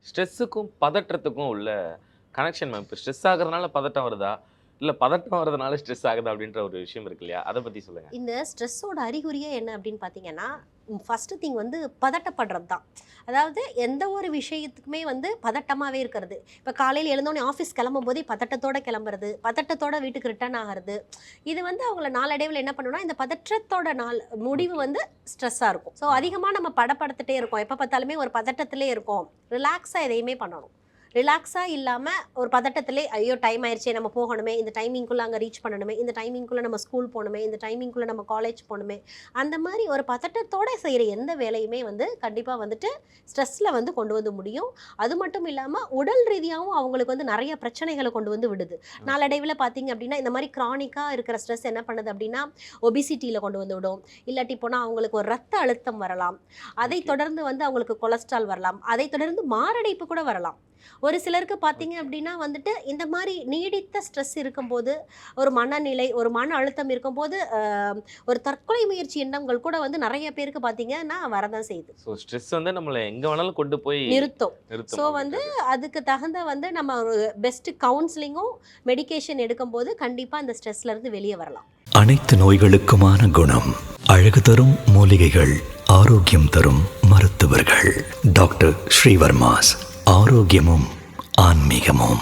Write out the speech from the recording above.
ஸ்ட்ரெஸ்ஸுக்கும் பதற்றத்துக்கும் உள்ள connection ma'am. இப்போ stress ஆகுறதுனால பதட்டம் வருதா? இல்ல பதட்டம் வரதுனால ஸ்ட்ரெஸ் ஆகுதா? அப்படின்ற ஒரு விஷயம் இருக்கு இல்லையா? அத பத்தி சொல்லுங்க. இந்த ஸ்ட்ரெஸ்ஸோட அறிகுறியே என்ன அப்படின்னு பார்த்தீங்கன்னா, ஃபர்ஸ்ட்டு திங் வந்து பதட்டப்படுறது தான். அதாவது எந்த ஒரு விஷயத்துக்குமே வந்து பதட்டமாவே இருக்கிறது. இப்ப காலையில எழுந்தோனே ஆஃபீஸ் கிளம்பும்போதே பதட்டத்தோட கிளம்புறது, பதட்டத்தோட வீட்டுக்கு ரிட்டர்ன் ஆகுறது. இது வந்து அவங்கள நாளடைவுல என்ன பண்ணும்னா, இந்த பதற்றத்தோட முடிவு ஓகே. வந்து ஸ்ட்ரெஸ்ஸா இருக்கும். ஸோ அதிகமா நம்ம படபடுத்துட்டே இருக்கோம். எப்ப பார்த்தாலுமே ஒரு பதட்டத்திலே இருக்கோம். ரிலாக்ஸா எதையுமே பண்ணணும். ரிலாக்ஸா இல்லாம ஒரு பதட்டத்திலே, ஐயோ! டைம் ஆயிருச்சே நம்ம போகணுமே, இந்த டைமிங்குள்ள அங்க ரீச் பண்ணணுமே, இந்த டைமிங்குள்ள நம்ம ஸ்கூல் போணுமே, இந்த டைமிங்குள்ள நம்ம காலேஜ் போணுமே, அந்த மாரி ஒரு பதட்டத்தோட செய்ற எந்த வேலையுமே வந்து கண்டிப்பா வந்துட்டு ஸ்ட்ரெஸ்ல வந்து கொண்டு வந்து முடியும். அது மட்டும் இல்லாம உடல் ரீதியாவும் அவங்களுக்கு வந்து நெறைய பிரச்சனைகள கொண்டு வந்து விடுது. ம். நாளடைவுல பார்த்தீங்க அப்டின்னா, இந்த மாரி கிரானிக்கா இருக்கிற ஸ்ட்ரெஸ் என்ன பண்ணுது அப்டின்னா, ஒபிசிட்டில கொண்டு வந்து விடும். இல்லாட்டி போனா அவங்களுக்கு ஒரு ரத்த அழுத்தம் வரலாம். அதைத் ஓகே. தொடர்ந்து வந்து அவங்களுக்கு கொலஸ்ட்ரால் வரலாம். அதைத் தொடர்ந்து மாரடைப்பு கூட வரலாம். ஒரு சிலருக்கு பார்த்தீங்க ஓகே. அப்படின்னா வந்துட்டு, இந்த மாரி நீடித்த ஸ்ட்ரெஸ் இருக்கும்போது, ஒரு மனநிலை, ஒரு மன அழுத்தம் இருக்கும்போது, ஒரு தற்கொலை முயற்சி எண்ணங்கள் கூட வந்து நெறைய பேருக்கு பார்த்தீங்கன்னா வரதான் செய்யுது. ஸோ ஸ்ட்ரெஸ் வந்து நம்மள எங்க வேணாலும் கொண்டு போய் நிறுத்தும். ஸோ நிறுத்தும் வந்து அப்படின்றது. அதுக்கு தகுந்த வந்து நம்ம ஒரு பெஸ்ட் கவுன்சிலிங்கும், மெடிகேஷன் எடுக்கும்போது கண்டிப்பா இந்த ஸ்ட்ரெஸ்ல இருந்து வெளிய வரலாம். அனைத்து நோய்களுக்குமான குணம். அழகு தரும் மூலிகைகள், ஆரோக்கியம் தரும் மருத்துவர்கள். டாக்டர் ஸ்ரீவர்மாஸ். ஆரோக்கியமும் ஆன்மீகமும்.